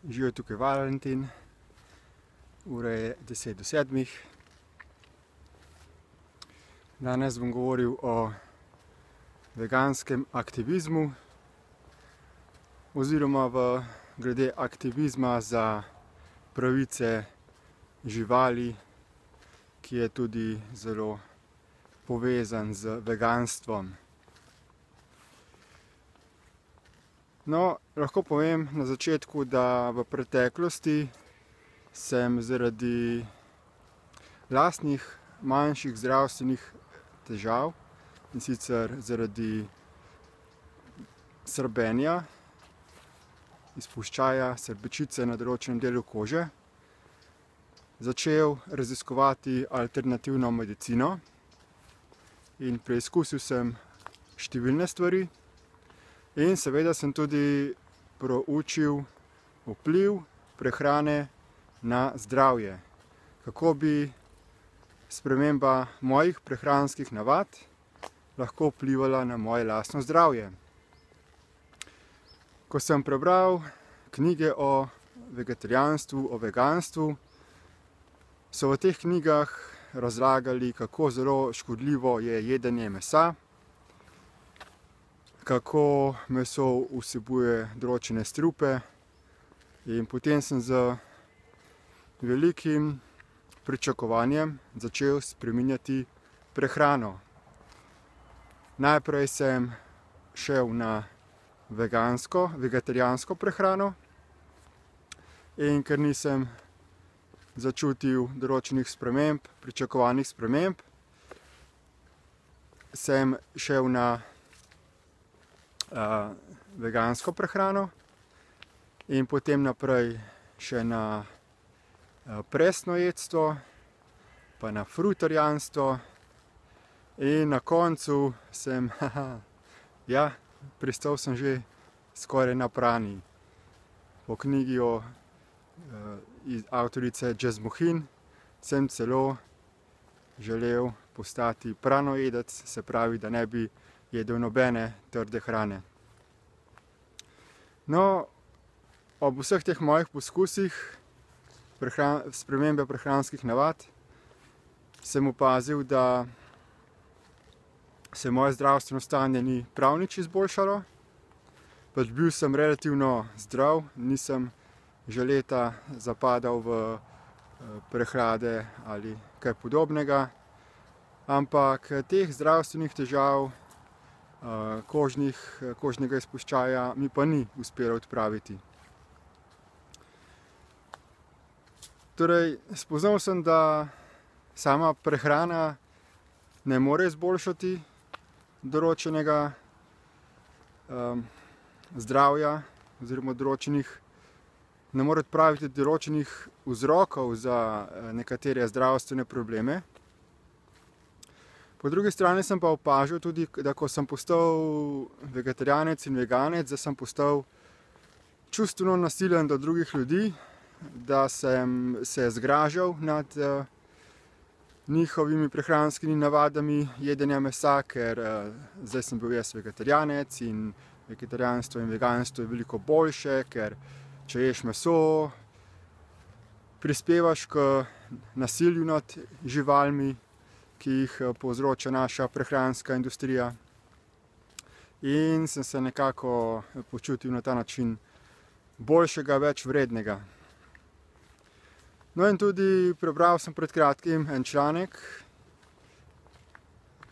Živijo tukaj Valentin, ura je 6:50. Danes bom govoril o veganskem aktivizmu oziroma glede aktivizma za pravice živali, ki je tudi zelo povezan z veganstvom. No, lahko povem na začetku, da v preteklosti sem zaradi lastnih manjših zdravstvenih težav, in sicer zaradi srbenja, izpuščaja srbečice na določenem delu kože, začel raziskovati alternativno medicino in preizkusil sem številne stvari. In seveda sem tudi proučil vpliv prehrane na zdravje. Kako bi sprememba mojih prehranskih navad lahko vplivala na moje lastno zdravje. Ko sem prebral knjige o vegetarijanstvu, o veganstvu, so v teh knjigah razlagali, kako zelo škodljivo je jedenje mesa, kako meso vsebuje določene strupe, in potem sem z velikim pričakovanjem začel spreminjati prehrano. Najprej sem šel na vegetarijansko prehrano, in ker nisem začutil določenih sprememb, pričakovanih sprememb, sem šel na vegansko prehrano in potem naprej še na presnojedstvo, pa na frutarjanstvo, in na koncu sem, pristal sem že skoraj na prani. Po knjigi avtorice Jazz Mohin sem celo želel postati pranojedec, se pravi, da ne bi jedel nobene trde hrane. No, ob vseh teh mojih poskusih spremembe prehranskih navad sem opazil, da se moje zdravstveno stanje ni prav nič izboljšalo. Pač bil sem relativno zdrav, nisem že leta zapadal v prehlade ali kaj podobnega, ampak teh zdravstvenih težav, kožnega izpuščaja mi pa ni uspelo odpraviti. Torej, spoznal sem, da sama prehrana ne more izboljšati določenega zdravja oziroma ne more odpraviti določenih vzrokov za nekatere zdravstvene probleme. Po drugi strani sem pa opažal tudi, da ko sem postal vegetarijanec in veganec, da sem postal čustveno nasilen do drugih ljudi, da sem se zgražal nad njihovimi prehranskimi navadami jedenja mesa, ker zdaj sem bil jaz vegetarijanec in vegetarijanstvo in veganstvo je veliko boljše, ker če ješ meso, prispevaš k nasilju nad živalmi, ki jih povzroča naša prehranska industrija. In sem se nekako počutil na ta način boljšega, več vrednega. No, in tudi prebral sem pred kratkim en članek,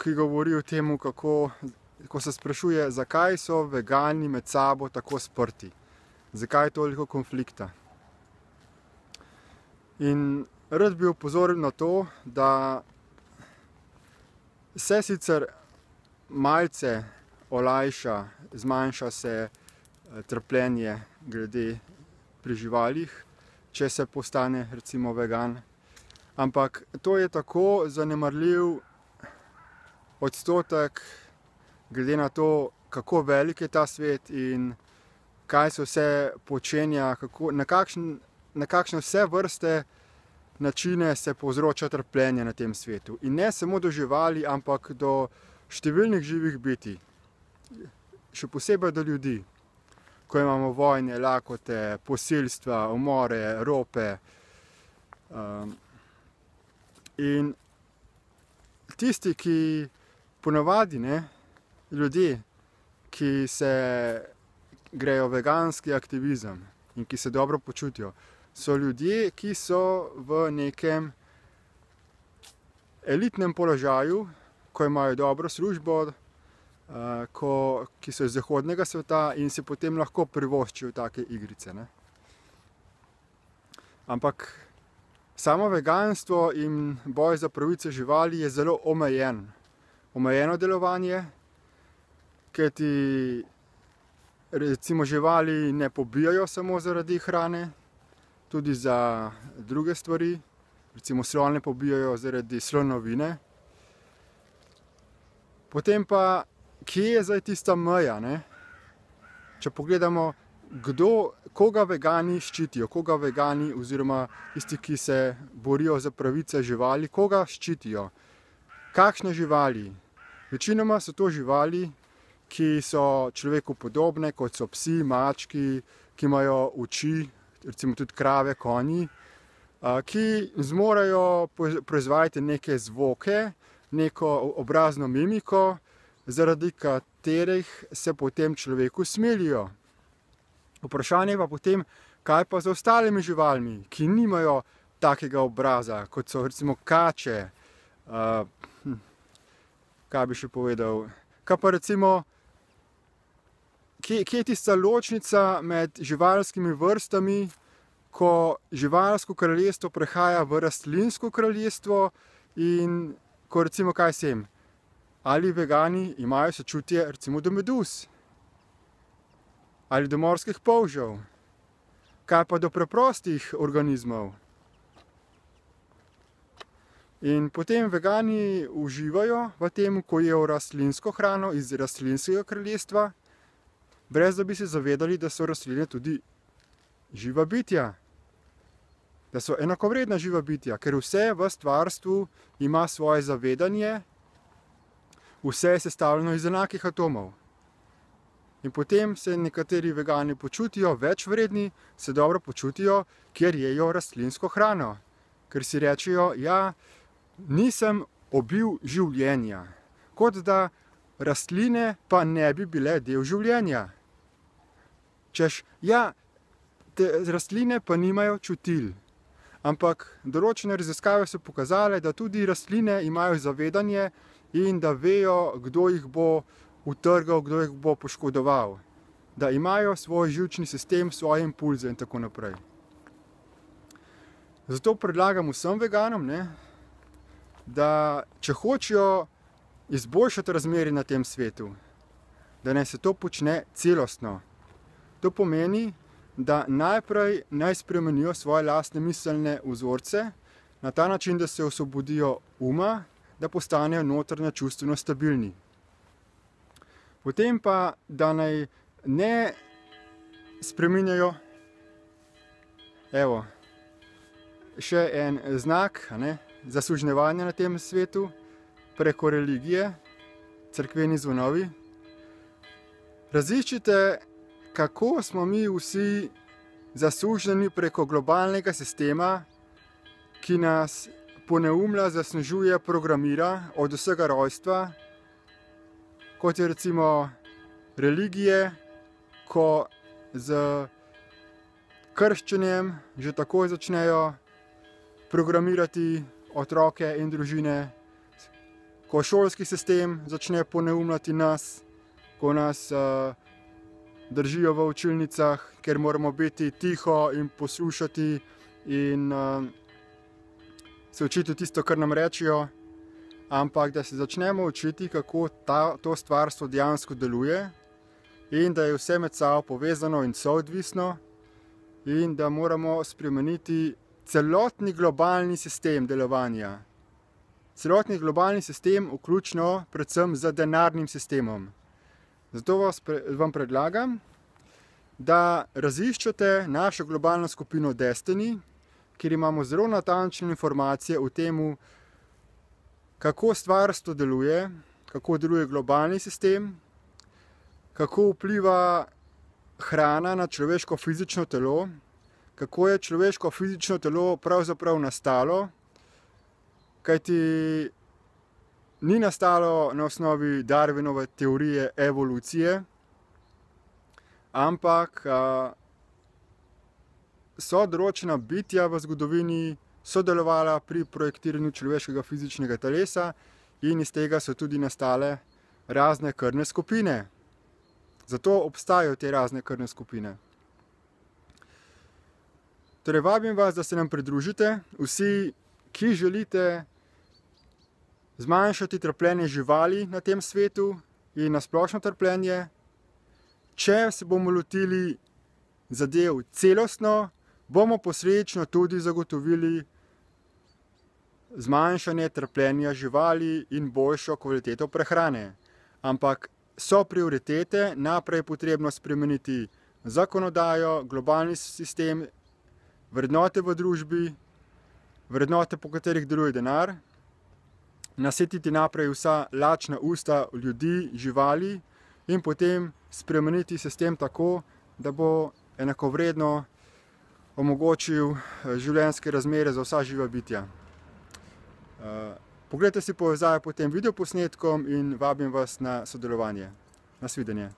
ki govori o tem, ko se sprašuje, zakaj so vegani med sabo tako sprti, zakaj je toliko konflikta. In rad bi opozoril na to, da se sicer malce olajša, zmanjša se trpljenje glede pri živalih, če se postane recimo vegan, ampak to je tako zanemarljiv odstotek glede na to, kako velik je ta svet in kaj se vse počenja, na kakšne vse vrste načine se povzroča trpljenje na tem svetu. In ne samo do živali, ampak do številnih živih bitij, še posebej do ljudi. ko imamo vojne, lakote, posilstva, umore, rope. In tisti, ki ponavadi, ljudje, ki se grejo veganski aktivizem in ki se dobro počutijo, so ljudje, ki so v nekem elitnem položaju, ko imajo dobro službo, ki so iz zahodnega sveta in si potem lahko privoščijo take igrice. Ampak samo veganstvo in boj za pravice živali je zelo omejeno delovanje, kajti recimo živali ne pobijajo samo zaradi hrane, tudi za druge stvari. Recimo slone pobijajo zaradi slonovine. Potem pa, kje je zdaj tista meja? Če pogledamo, koga vegani ščitijo, koga vegani oziroma tisti, ki se borijo za pravice živali, koga ščitijo? Kakšne živali? Večinoma so to živali, ki so človeku podobne, kot so psi, mački, ki imajo oči, recimo tudi krave, konji, ki zmorejo proizvajati neke zvoke, neko obrazno mimiko, zaradi katerih se potem človeku smilijo. Vprašanje pa potem, kaj pa z ostalimi živalmi, ki nimajo takega obraza, kot so recimo kače, kaj bi še povedal, kaj pa recimo, kje je tista ločnica med živalskimi vrstami, ko živalsko kraljestvo prehaja v rastlinsko kraljestvo in ko recimo, kaj sem, ali vegani imajo sočutje recimo do meduz, ali do morskih polžev, kaj pa do preprostih organizmov. In potem vegani uživajo v tem, ko jejo rastlinsko hrano iz rastlinskega kraljestva, brez da bi se zavedali, da so rastline tudi živa bitja, da so enakovredna živa bitja, ker vse v stvarstvu ima svoje zavedanje, vse je sestavljeno iz enakih atomov. In potem se nekateri vegani počutijo več vredni, se dobro počutijo, ker jejo rastlinsko hrano, ker si rečejo, ja, nisem obil življenja, kot da rastline pa ne bi bile del življenja. Češ, ja, rastline pa nimajo čutil, ampak določene raziskave so pokazale, da tudi rastline imajo zavedanje in da vejo, kdo jih bo utrgal, kdo jih bo poškodoval, da imajo svoj živčni sistem, svoje impulze in tako naprej. Zato predlagam vsem veganom, da če hočejo izboljšati razmere na tem svetu, da naj se to počne celostno. To pomeni, da najprej naj spremenijo svoje lastne miselne vzorce na ta način, da se osvobodijo uma, da postanejo notranje čustveno stabilni. Potem pa, da naj ne spreminjajo, evo, še en znak zasužnjevanja na tem svetu preko religije, cerkveni zvonovi. Raziščite, kako smo mi vsi zasužnjeni preko globalnega sistema, ki nas poneumlja, zasnežuje, programira od vsega rojstva, kot je recimo religije, ko z krščenjem že takoj začnejo programirati otroke in družine, ko šolski sistem začne poneumljati nas, ko nas držijo v učilnicah, ker moramo biti tiho in poslušati in se učiti tisto, kar nam rečejo, ampak da se začnemo učiti, kako to stvarstvo dejansko deluje in da je vse med sabo povezano in soodvisno in da moramo spremeniti celotni globalni sistem delovanja. Celotni globalni sistem, vključno predvsem z denarnim sistemom. Zato vam predlagam, da raziščete našo globalno skupino Destiny, kjer imamo zelo natančne informacije o tem, kako stvarstvo deluje, kako deluje globalni sistem, kako vpliva hrana na človeško fizično telo, kako je človeško fizično telo pravzaprav nastalo, kajti ni nastalo na osnovi Darwinove teorije evolucije, ampak so določena bitja v zgodovini sodelovala pri projektiranju človeškega fizičnega telesa in iz tega so tudi nastale razne krvne skupine. Zato obstajajo te razne krvne skupine. Torej, vabim vas, da se nam pridružite, vsi, ki želite zmanjšati trpljenje živali na tem svetu in na splošno trpljenje. Če se bomo lotili zadev celostno, bomo posledično tudi zagotovili zmanjšanje trpljenja živali in boljšo kvaliteto prehrane. Ampak so prioritete, naprej je potrebno spremeniti zakonodajo, globalni sistem, vrednote v družbi, vrednote, po katerih deluje denar, nasetiti naprej vsa lačna usta ljudi, živali in potem spremeniti sistem tako, da bo enakovredno omogočil življenjske razmere za vsa živa bitja. Poglejte si povezave pod tem videoposnetkom in vabim vas na sodelovanje. Nasvidenje.